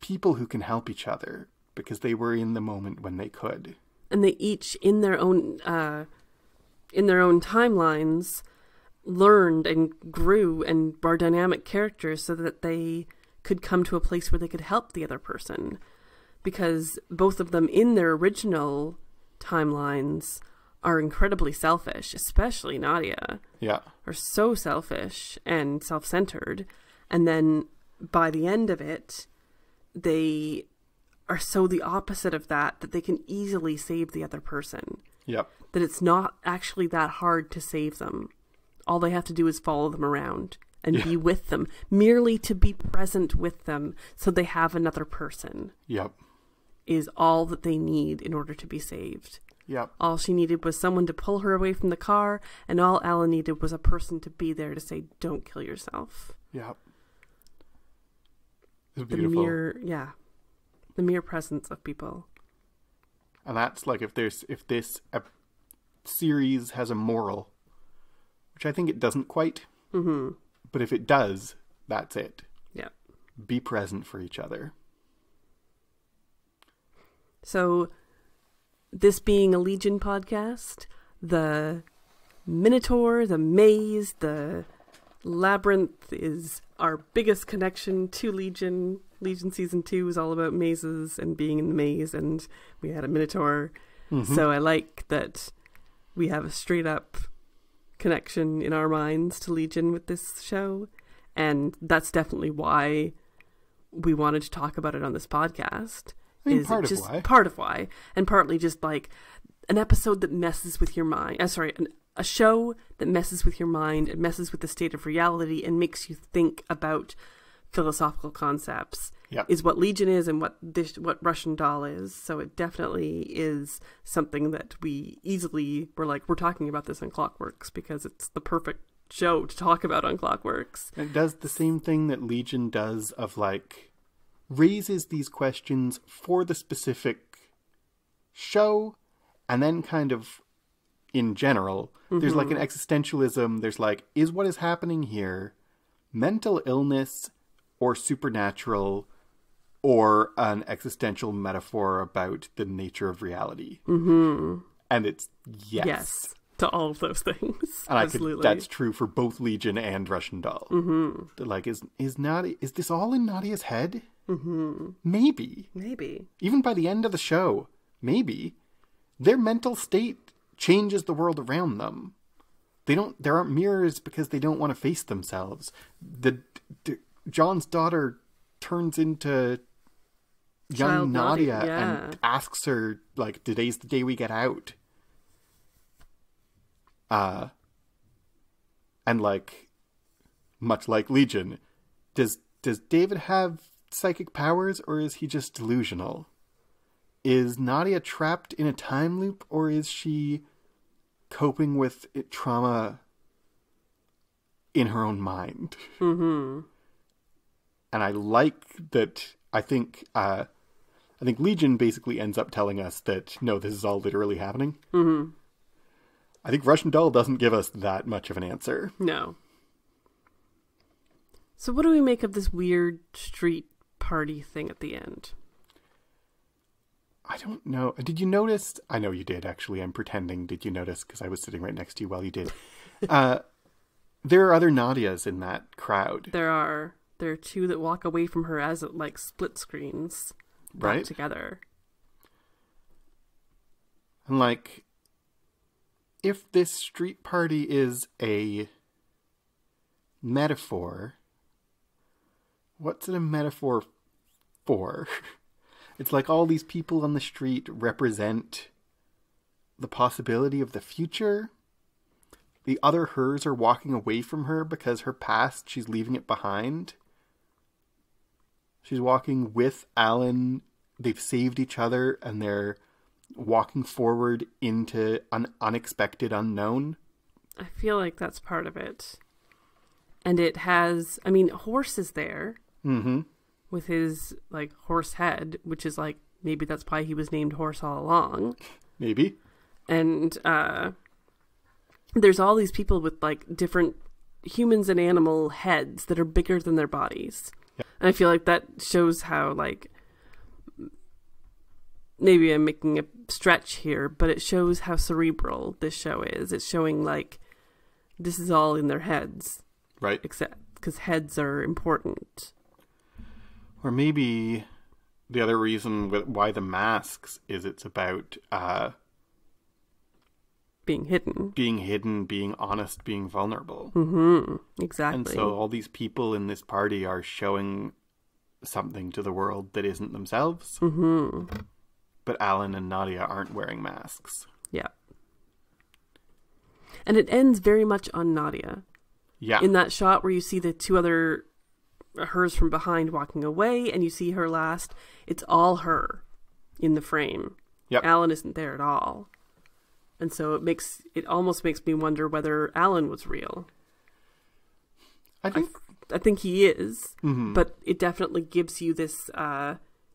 people who can help each other because they were in the moment when they could. And they each, in their own timelines, learned and grew and were dynamic characters so that they could come to a place where they could help the other person. Because both of them in their original timelines are incredibly selfish, especially Nadia. Yeah. Are so selfish and self-centered. And then by the end of it, they are so the opposite of that they can easily save the other person. Yep. That it's not actually that hard to save them. All they have to do is follow them around and be with them, merely to be present with them so they have another person. Yep. Is all that they need in order to be saved. Yep. All she needed was someone to pull her away from the car, and all Alan needed was a person to be there to say, don't kill yourself. Yep. It's beautiful. The mere presence of people. And that's like, if this series has a moral, which I think it doesn't quite, but if it does, that's it. Yeah. Be present for each other. So, this being a Legion podcast, the Minotaur, the maze, the labyrinth is our biggest connection to Legion. Legion Season 2 is all about mazes and being in the maze, and we had a Minotaur. So I like that we have a straight up connection in our minds to Legion with this show, and that's definitely why we wanted to talk about it on this podcast. I mean, part of why. And partly just like an episode that messes with your mind. A show that messes with your mind and messes with the state of reality and makes you think about philosophical concepts is what Legion is and what Russian Doll is. So it definitely is something that we easily were like, we're talking about this on Clockworks because it's the perfect show to talk about on Clockworks. It does the same thing that Legion does of like, raises these questions for the specific show, and then kind of in general, there's like an existentialism. There's like, is what is happening here mental illness or supernatural or an existential metaphor about the nature of reality? And it's yes to all of those things. And absolutely, that's true for both Legion and Russian Doll. Like, is this all in Nadia's head? Maybe. Even by the end of the show, maybe their mental state changes the world around them. There aren't mirrors because they don't want to face themselves. John's daughter turns into young Nadia and asks her, like, today's the day we get out. And like, much like Legion, does David have psychic powers, or is he just delusional? Is Nadia trapped in a time loop, or is she coping with trauma in her own mind? And I like that. I think Legion basically ends up telling us that no, this is all literally happening. I think Russian Doll doesn't give us that much of an answer. No. So what do we make of this weird street party thing at the end? I don't know. Did you notice? I know you did, actually. I'm pretending. Did you notice? Because I was sitting right next to you while you did. There are other Nadias in that crowd. There are. There are two that walk away from her as like split screens. Right? Together. And like, if this street party is a metaphor, what's it a metaphor for? It's like all these people on the street represent the possibility of the future. The other hers are walking away from her because her past, she's leaving it behind. She's walking with Alan. They've saved each other and they're walking forward into an unexpected unknown. I feel like that's part of it. And it has, I mean, Horse is there. With his, like, horse head, which is, like, maybe that's why he was named Horse all along. Maybe. And there's all these people with, like, different humans and animal heads that are bigger than their bodies. Yeah. And I feel like that shows how, like, maybe I'm making a stretch here, but it shows how cerebral this show is. It's showing, like, this is all in their heads. Right. Except because heads are important. Or maybe the other reason why the masks is it's about being hidden, being honest, being vulnerable. Exactly. And so all these people in this party are showing something to the world that isn't themselves. Mm-hmm. But Alan and Nadia aren't wearing masks. Yeah. And it ends very much on Nadia. Yeah. In that shot where you see the two other hers from behind walking away and you see her last, it's all her in the frame. Yep. Alan isn't there at all. And so it almost makes me wonder whether Alan was real. I think he is, but it definitely gives you this,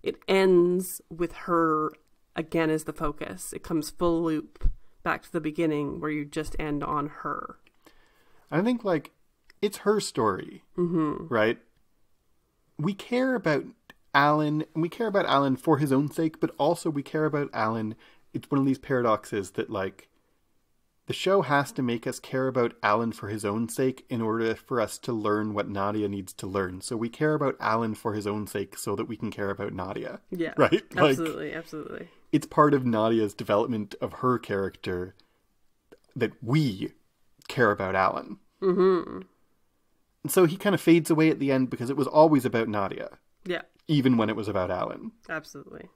it ends with her again as the focus. It comes full loop back to the beginning where you just end on her. I think, like, it's her story, right? We care about Alan, and we care about Alan for his own sake, but also we care about Alan. It's one of these paradoxes that, like, the show has to make us care about Alan for his own sake in order for us to learn what Nadia needs to learn. So we care about Alan for his own sake so that we can care about Nadia. Yeah. Right? Absolutely, absolutely. It's part of Nadia's development of her character that we care about Alan. Mm-hmm. And so he kind of fades away at the end because it was always about Nadia. Yeah. Even when it was about Alan. Absolutely.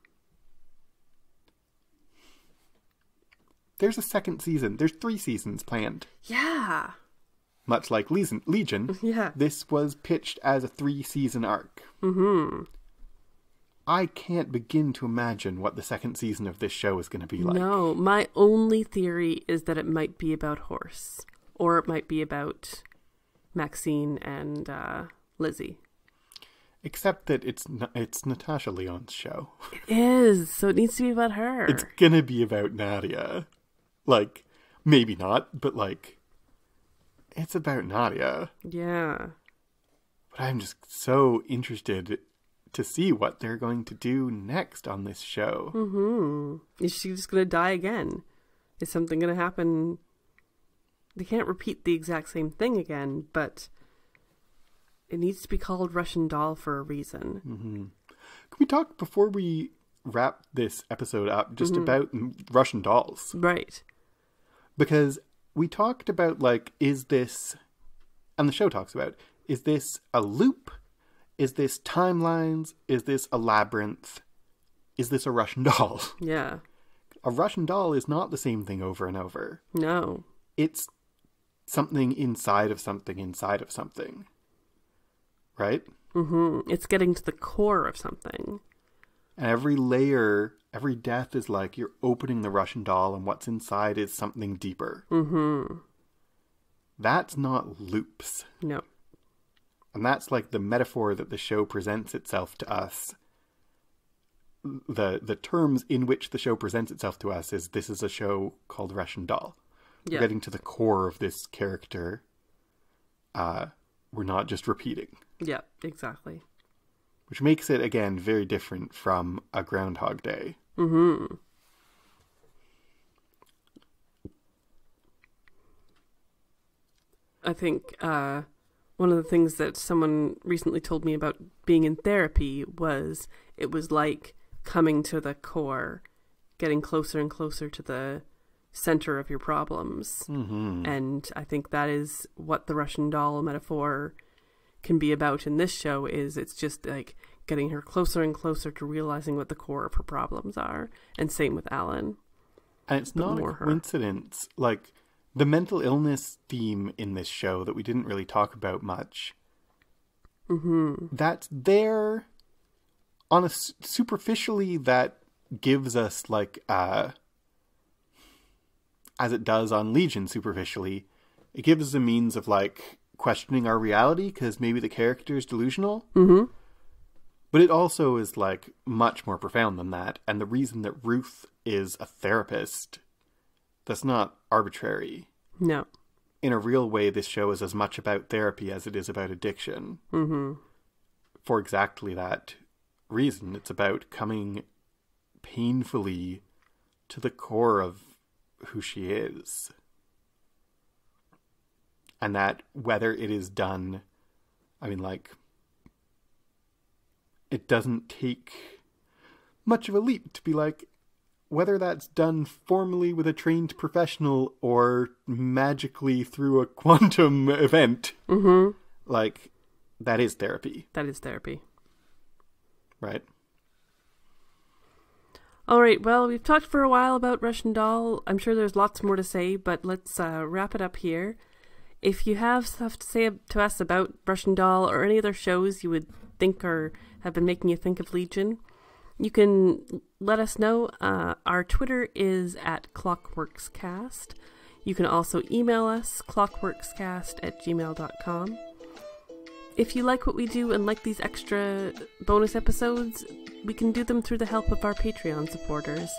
There's a second season. There's 3 seasons planned. Yeah. Much like Legion, yeah. This was pitched as a 3-season arc. Mm-hmm. I can't begin to imagine what the second season of this show is going to be like. No, my only theory is that it might be about Horse. Or it might be about Maxine and Lizzie. Except that it's Natasha Lyonne's show. It is, so it needs to be about her. It's going to be about Nadia. Like, maybe not, but like, it's about Nadia. Yeah. But I'm just so interested to see what they're going to do next on this show. Mm-hmm. Is she just going to die again? Is something going to happen? They can't repeat the exact same thing again, but it needs to be called Russian Doll for a reason. Mm-hmm. Can we talk, before we wrap this episode up, just about Russian dolls? Right. Because we talked about, like, is this, and the show talks about, is this a loop? Is this timelines? Is this a labyrinth? Is this a Russian doll? Yeah. A Russian doll is not the same thing over and over. No. It's something inside of something inside of something. Right? Mm-hmm. It's getting to the core of something. And every layer, every death is like you're opening the Russian doll and what's inside is something deeper. Mm-hmm. That's not loops. No. And that's like the metaphor that the show presents itself to us. The terms in which the show presents itself to us is, this is a show called Russian Doll. Yeah. We're getting to the core of this character. We're not just repeating. Yeah, exactly. Which makes it, again, very different from a Groundhog Day. Mm-hmm. I think one of the things that someone recently told me about being in therapy was it was like coming to the core, getting closer and closer to the center of your problems. Mm-hmm. And I think that is what the Russian doll metaphor can be about in this show. Is it's just like getting her closer and closer to realizing what the core of her problems are. And same with Alan. And it's not a coincidence. Like, the mental illness theme in this show that we didn't really talk about much, that's there on a superficially, that gives us, like, as it does on Legion superficially, it gives us a means of, like, questioning our reality because maybe the character is delusional. Mm-hmm. But it also is, like, much more profound than that. And the reason that Ruth is a therapist, that's not arbitrary. No. In a real way, this show is as much about therapy as it is about addiction. Mm-hmm. For exactly that reason. It's about coming painfully to the core of who she is. And that whether it is done, I mean, like, it doesn't take much of a leap to be like, whether that's done formally with a trained professional or magically through a quantum event, like, that is therapy. That is therapy. Right? All right, well, we've talked for a while about Russian Doll. I'm sure there's lots more to say, but let's wrap it up here. If you have stuff to say to us about Russian Doll or any other shows you would think or have been making you think of Legion, you can let us know. Our Twitter is at ClockworksCast. You can also email us, clockworkscast@gmail.com. If you like what we do and like these extra bonus episodes, we can do them through the help of our Patreon supporters.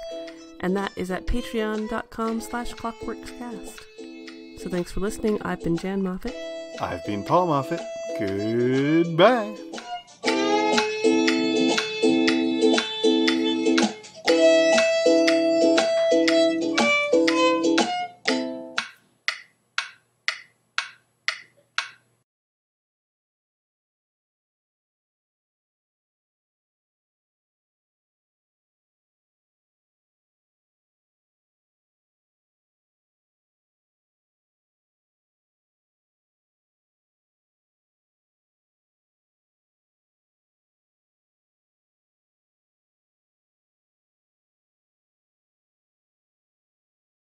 And that is at patreon.com/clockworkscast. So thanks for listening. I've been Jan Moffat. I've been Paul Moffat. Goodbye.